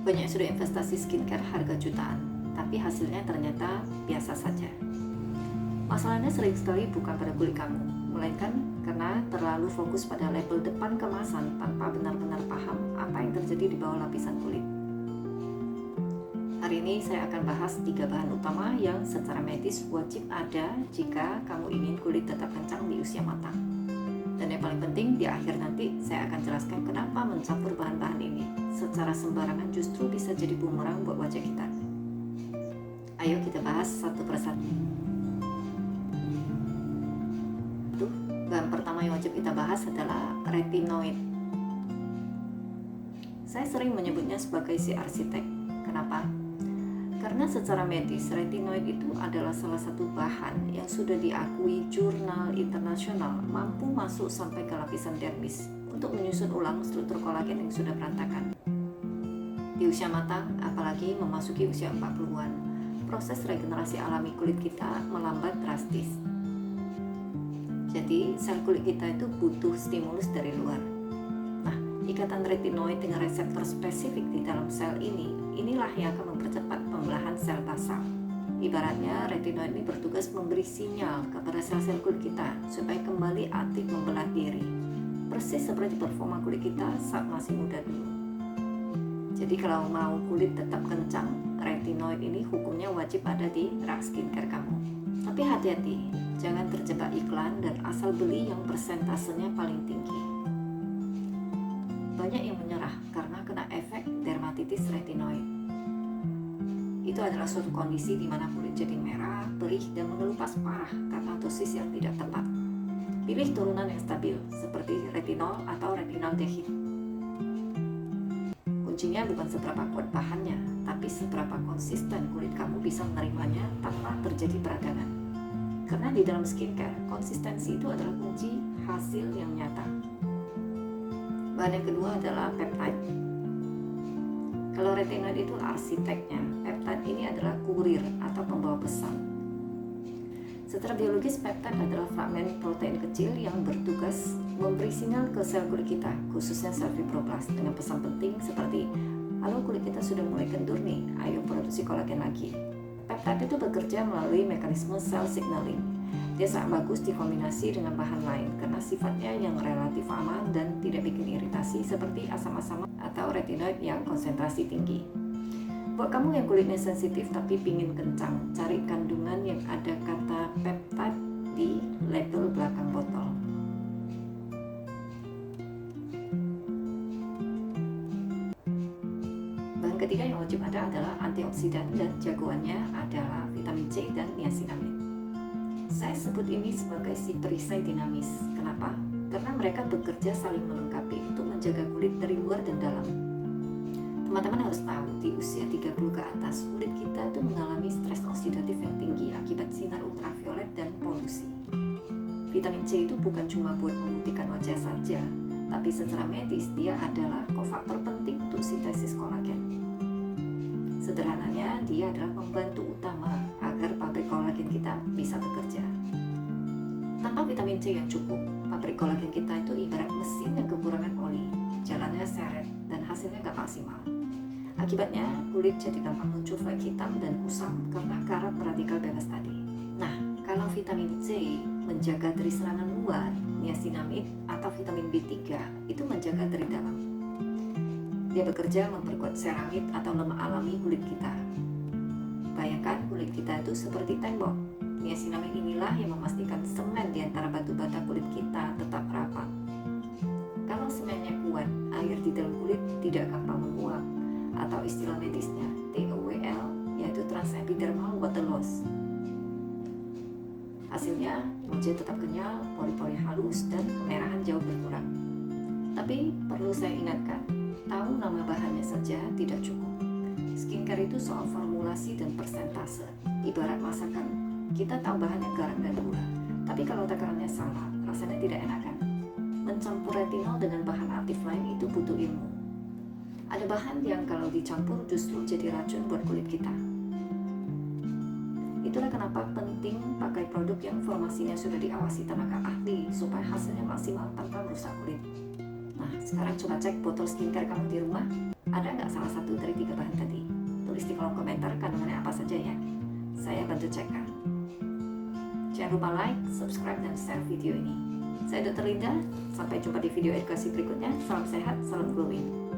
Banyak sudah investasi skincare harga jutaan, tapi hasilnya ternyata biasa saja. Masalahnya sering sekali bukan pada kulit kamu, melainkan karena terlalu fokus pada label depan kemasan tanpa benar-benar paham apa yang terjadi di bawah lapisan kulit. Hari ini saya akan bahas 3 bahan utama yang secara medis wajib ada jika kamu ingin kulit tetap kencang di usia matang. Dan yang paling penting, di akhir nanti saya akan jelaskan kenapa mencampur bahan-bahan ini secara sembarangan justru bisa jadi bumerang buat wajah kita. Ayo kita bahas satu persatu. Bahan pertama yang wajib kita bahas adalah retinoid. Saya sering menyebutnya sebagai si arsitek. Kenapa? Karena secara medis, retinoid itu adalah salah satu bahan yang sudah diakui jurnal internasional mampu masuk sampai ke lapisan dermis untuk menyusun ulang struktur kolagen yang sudah berantakan. Di usia matang, apalagi memasuki usia 40-an, proses regenerasi alami kulit kita melambat drastis. Jadi, sel kulit kita itu butuh stimulus dari luar. Nah, ikatan retinoid dengan reseptor spesifik di dalam sel inilah yang akan mempercepat pembelahan sel basal. Ibaratnya, retinoid ini bertugas memberi sinyal kepada sel-sel kulit kita supaya kembali aktif membelah diri. Persis seperti performa kulit kita saat masih muda dulu. Jadi kalau mau kulit tetap kencang, retinoid ini hukumnya wajib ada di rak skincare kamu. Tapi hati-hati, jangan terjebak iklan dan asal beli yang persentasenya paling tinggi. Banyak yang menyerah karena kena efek dermatitis retinoid. Itu adalah suatu kondisi di mana kulit jadi merah, perih, dan mengelupas parah karena dosis yang tidak tepat. Pilih turunan yang stabil, seperti retinol atau retinaldehyde. Kuncinya bukan seberapa kuat bahannya, tapi seberapa konsisten kulit kamu bisa menerimanya tanpa terjadi peradangan. Karena di dalam skincare, konsistensi itu adalah kunci hasil yang nyata. Bahan yang kedua adalah peptide. Kalau retinoid itu arsiteknya, peptide ini adalah kurir atau pembawa pesan. Secara biologis, peptide adalah fragmen protein kecil yang bertugas memberi sinyal ke sel kulit kita, khususnya sel fibroblast, dengan pesan penting seperti, halo kulit kita sudah mulai kendur nih, ayo produksi kolagen lagi. Peptide itu bekerja melalui mekanisme cell signaling. Dia sangat bagus dikombinasi dengan bahan lain karena sifatnya yang relatif aman dan tidak bikin iritasi seperti asam-asam atau retinoid yang konsentrasi tinggi. Buat kamu yang kulitnya sensitif tapi pingin kencang, cari kandungan yang ada kata peptide di label belakang botol. Bahan ketiga yang wajib ada adalah antioksidan dan jagoannya adalah vitamin C dan niacinamide. Saya sebut ini sebagai si perisai dinamis. Kenapa? Karena mereka bekerja saling melengkapi untuk menjaga kulit dari luar dan dalam. Teman-teman harus tahu, di usia 30 ke atas, kulit kita itu mengalami stres oksidatif yang tinggi akibat sinar ultraviolet dan polusi. Vitamin C itu bukan cuma buat memutihkan wajah saja, tapi secara medis dia adalah kofaktor penting untuk sintesis kolagen. Sederhananya, dia adalah pembantu utama agar pabrik kolagen kita bisa bekerja. Tanpa vitamin C yang cukup, pabrik kolagen kita itu ibarat mesin yang kekurangan oli, jalannya seret dan hasilnya nggak maksimal. Akibatnya, kulit jadi gampang muncul flek hitam dan kusam karena karat radikal bebas tadi. Nah, kalau vitamin C menjaga dari serangan luar, niacinamide atau vitamin B3 itu menjaga dari dalam. Dia bekerja memperkuat seramid atau lemak alami kulit kita. Bayangkan kulit kita itu seperti tembok. Niacinamide inilah yang memastikan semen di antara batu bata kulit kita tetap rapat. Kalau semennya kuat, air di dalam kulit tidak gampang menguap, atau istilah medisnya TOWL, yaitu transepidermal water loss. Hasilnya, wajah tetap kenyal, pori-pori halus, dan kemerahan jauh berkurang. Tapi perlu saya ingatkan, tahu nama bahannya saja tidak cukup. Skincare itu soal formulasi dan persentase. Ibarat masakan, kita tahu bahannya garam dan gula, tapi kalau takarannya salah, rasanya tidak enak kan? Mencampur retinol dengan bahan aktif lain itu butuh ilmu. Ada bahan yang kalau dicampur justru jadi racun buat kulit kita. Itulah kenapa penting pakai produk yang formasinya sudah diawasi tenaga ahli supaya hasilnya maksimal tanpa merusak kulit. Nah, sekarang coba cek botol skincare kamu di rumah. Ada nggak salah satu dari 3 bahan komentar kandungannya apa saja ya. Saya bantu cekkan. Jangan lupa like, subscribe, dan share video ini. Saya Dr. Linda, sampai jumpa di video edukasi berikutnya. Salam sehat, salam glowing.